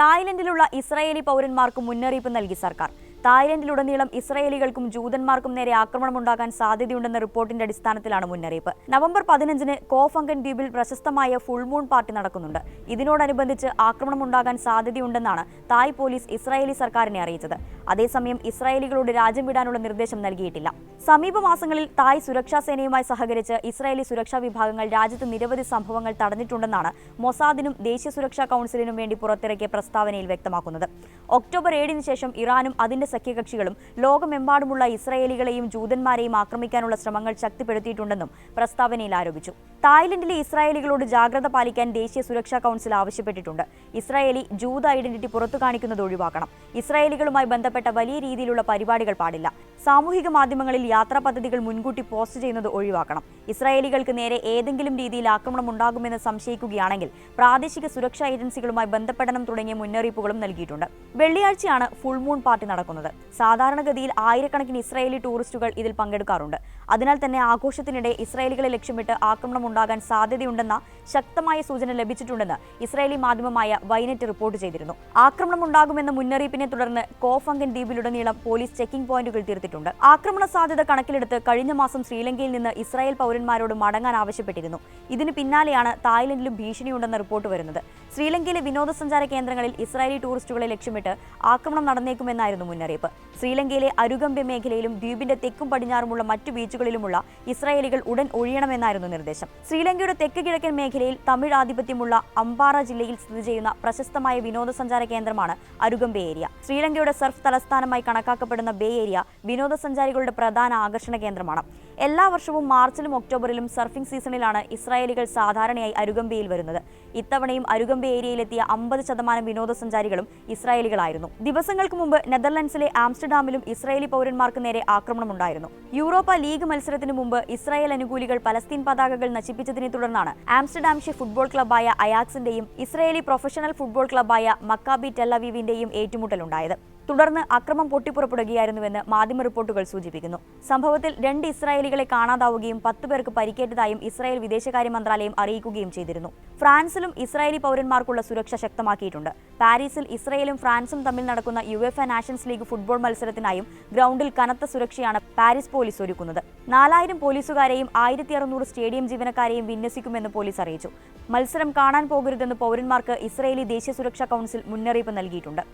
തായ്ലൻഡിലുള്ള Israeli പൗരന്മാർക്ക് മുന്നറിയിപ്പ് നൽകി സർക്കാർ. തായ്ലൻഡിലുടനീളം ഇസ്രായേലികൾക്കും ജൂതന്മാർക്കും നേരെ ആക്രമണമുണ്ടാകാൻ സാധ്യതയുണ്ടെന്ന റിപ്പോർട്ടിന്റെ അടിസ്ഥാനത്തിലാണ് മുന്നറിയിപ്പ്. നവംബർ 15-ന് കോ ഫങ്കൻ ദ്വീപിൽ പ്രശസ്തമായ ഫുൾ മൂൺ പാർട്ടി നടക്കുന്നുണ്ട്. ഇതിനോടനുബന്ധിച്ച് ആക്രമണമുണ്ടാകാൻ സാധ്യതയുണ്ടെന്നാണ് തായ് പോലീസ് ഇസ്രായേലി സർക്കാരിനെ അറിയിച്ചത്. അതേസമയം ഇസ്രായേലികളോട് രാജ്യം വിടാനുള്ള നിർദ്ദേശം നൽകിയിട്ടില്ല. സമീപ മാസങ്ങളിൽ തായ് സുരക്ഷാ സേനയുമായി സഹകരിച്ച് ഇസ്രായേലി സുരക്ഷാ വിഭാഗങ്ങൾ രാജ്യത്ത് നിരവധി സംഭവങ്ങൾ തടഞ്ഞിട്ടുണ്ടെന്നാണ് മൊസാദിനും ദേശീയ സുരക്ഷാ കൗൺസിലിനും വേണ്ടി പുറത്തിറക്കിയ പ്രസ്താവനയിൽ വ്യക്തമാക്കുന്നത്. ഒക്ടോബർ 7-ന് ശേഷം ഇറാനും അതിന്റെ സഖ്യകക്ഷികളും ലോകമെമ്പാടുമുള്ള ഇസ്രായേലികളെയും ജൂതന്മാരെയും ആക്രമിക്കാനുള്ള ശ്രമങ്ങൾ ശക്തിപ്പെടുത്തിയിട്ടുണ്ടെന്നും പ്രസ്താവനയിൽ ആരോപിച്ചു. തായ്ലൻഡിലെ ഇസ്രായേലികളോട് ജാഗ്രത പാലിക്കാൻ ദേശീയ സുരക്ഷാ കൗൺസിൽ ആവശ്യപ്പെട്ടിട്ടുണ്ട്. ഇസ്രായേലി ജൂത ഐഡന്റിറ്റി പുറത്തു കാണിക്കുന്നത് ഒഴിവാക്കണം. ഇസ്രായേലികളുമായി ബന്ധപ്പെട്ട വലിയ രീതിയിലുള്ള പരിപാടികൾ പാടില്ല. സാമൂഹിക മാധ്യമങ്ങളിൽ യാത്രാ പദ്ധതികൾ മുൻകൂട്ടി പോസ്റ്റ് ചെയ്യുന്നത് ഒഴിവാക്കണം. ഇസ്രായേലികൾക്ക് നേരെ ഏതെങ്കിലും രീതിയിൽ ആക്രമണം ഉണ്ടാകുമെന്ന് സംശയിക്കുകയാണെങ്കിൽ പ്രാദേശിക സുരക്ഷാ ഏജൻസികളുമായി ബന്ധപ്പെടണം തുടങ്ങിയ മുന്നറിയിപ്പുകളും നൽകിയിട്ടുണ്ട്. വെള്ളിയാഴ്ചയാണ് ഫുൾ മൂൺ പാർട്ടി നടക്കുന്നത്. സാധാരണഗതിയിൽ ആയിരക്കണക്കിന് ഇസ്രായേലി ടൂറിസ്റ്റുകൾ ഇതിൽ പങ്കെടുക്കാറുണ്ട്. അതിനാൽ തന്നെ ആഘോഷത്തിനിടെ ഇസ്രായേലികളെ ലക്ഷ്യമിട്ട് ആക്രമണം ഉണ്ടാകാൻ സാധ്യതയുണ്ടെന്ന ശക്തമായ സൂചന ലഭിച്ചിട്ടുണ്ടെന്ന് ഇസ്രായേലി മാധ്യമമായ വൈനെറ്റ് റിപ്പോർട്ട് ചെയ്തിരുന്നു. ആക്രമണം ഉണ്ടാകുമെന്ന മുന്നറിയിപ്പിനെ തുടർന്ന് കോ ഫങ്കൻ ദ്വീപിലുടനീളം പോലീസ് ചെക്കിംഗ് പോയിന്റുകൾ തീർത്തിട്ടുണ്ട്. ആക്രമണ സാധ്യത കണക്കിലെടുത്ത് കഴിഞ്ഞ മാസം ശ്രീലങ്കയിൽ നിന്ന് ഇസ്രായേൽ പൗരന്മാരോട് മടങ്ങാൻ ആവശ്യപ്പെട്ടിരുന്നു. ഇതിന് പിന്നാലെയാണ് തായ്ലൻഡിലും ഭീഷണിയുണ്ടെന്ന റിപ്പോർട്ട് വരുന്നത്. ശ്രീലങ്കയിലെ വിനോദസഞ്ചാര കേന്ദ്രങ്ങളിൽ ഇസ്രായേലി ടൂറിസ്റ്റുകളെ ലക്ഷ്യമിട്ട് ആക്രമണം നടന്നേക്കുമെന്നായിരുന്നു മുന്നറിയിപ്പ്. ശ്രീലങ്കയിലെ അരുഗംബെ മേഖലയിലും ദ്വീപിന്റെ തെക്കും പടിഞ്ഞാറുമുള്ള മറ്റു ബീച്ചുകളിലുമുള്ള ഇസ്രായേലികൾ ഉടൻ ഒഴിയണമെന്നായിരുന്നു നിർദ്ദേശം. ശ്രീലങ്കയുടെ തെക്ക് കിഴക്കൻ മേഖലയിൽ തമിഴ് ആധിപത്യമുള്ള അംബാറ ജില്ലയിൽ സ്ഥിതി ചെയ്യുന്ന പ്രശസ്തമായ വിനോദസഞ്ചാര കേന്ദ്രമാണ് അരുഗംബെ ഏരിയ. ശ്രീലങ്കയുടെ സർഫ് തലസ്ഥാനമായി കണക്കാക്കപ്പെടുന്ന ബേ ഏരിയ വിനോദസഞ്ചാരികളുടെ പ്രധാന ആകർഷണ കേന്ദ്രമാണ്. എല്ലാ വർഷവും മാർച്ചിലും ഒക്ടോബറിലും സർഫിംഗ് സീസണിലാണ് ഇസ്രായേലികൾ സാധാരണയായി അരുഗംബെയിൽ വരുന്നത്. ഇത്തവണയും അരുഗംബെ ഏരിയയിലെത്തിയ 50% വിനോദസഞ്ചാരികളും ഇസ്രായേലികളായിരുന്നു. ദിവസങ്ങൾക്ക് മുമ്പ് നെതർലൻഡ്സിലെ ആംസ്റ്റർഡാമിലും ഇസ്രായേലി പൗരന്മാർക്ക് നേരെ ആക്രമണമുണ്ടായിരുന്നു. യൂറോപ്പ ലീഗ് മത്സരത്തിന് മുമ്പ് ഇസ്രായേൽ അനുകൂലികൾ പലസ്തീൻ പതാകകൾ നശിപ്പിച്ചതിനെ തുടർന്നാണ് ആംസ്റ്റർഡാംഷെ ഫുട്ബോൾ ക്ലബ്ബായ അയാക്സിന്റെയും ഇസ്രായേലി പ്രൊഫഷണൽ ഫുട്ബോൾ ക്ലബ്ബായ മക്കാബി ടെൽ അവീവിന്റെയും ഏറ്റുമുട്ടലുണ്ടായത്. തുടർന്ന് അക്രമം പൊട്ടിപ്പുറപ്പെടുകയായിരുന്നുവെന്ന് മാധ്യമ റിപ്പോർട്ടുകൾ സൂചിപ്പിക്കുന്നു. സംഭവത്തിൽ 2 ഇസ്രായേലികളെ കാണാതാവുകയും 10 പേർക്ക് പരിക്കേറ്റതായും ഇസ്രായേൽ വിദേശകാര്യ മന്ത്രാലയം അറിയിക്കുകയും ചെയ്തിരുന്നു. ഫ്രാൻസിലും ഇസ്രായേലി പൗരന്മാർക്കുള്ള സുരക്ഷ ശക്തമാക്കിയിട്ടുണ്ട്. പാരീസിൽ ഇസ്രായേലും ഫ്രാൻസും തമ്മിൽ നടക്കുന്ന യുവേഫ നാഷൻസ് ലീഗ് ഫുട്ബോൾ മത്സരത്തിനായും ഗ്രൗണ്ടിൽ കനത്ത സുരക്ഷയാണ് പാരീസ് പോലീസ് ഒരുക്കുന്നത്. 4000 പോലീസുകാരെയും 1600 സ്റ്റേഡിയം ജീവനക്കാരെയും വിന്യസിക്കുമെന്ന് പോലീസ് അറിയിച്ചു. മത്സരം കാണാൻ പോകരുതെന്ന് പൗരന്മാർക്ക് ഇസ്രായേലി ദേശീയ സുരക്ഷാ കൗൺസിൽ മുന്നറിയിപ്പ് നൽകിയിട്ടുണ്ട്.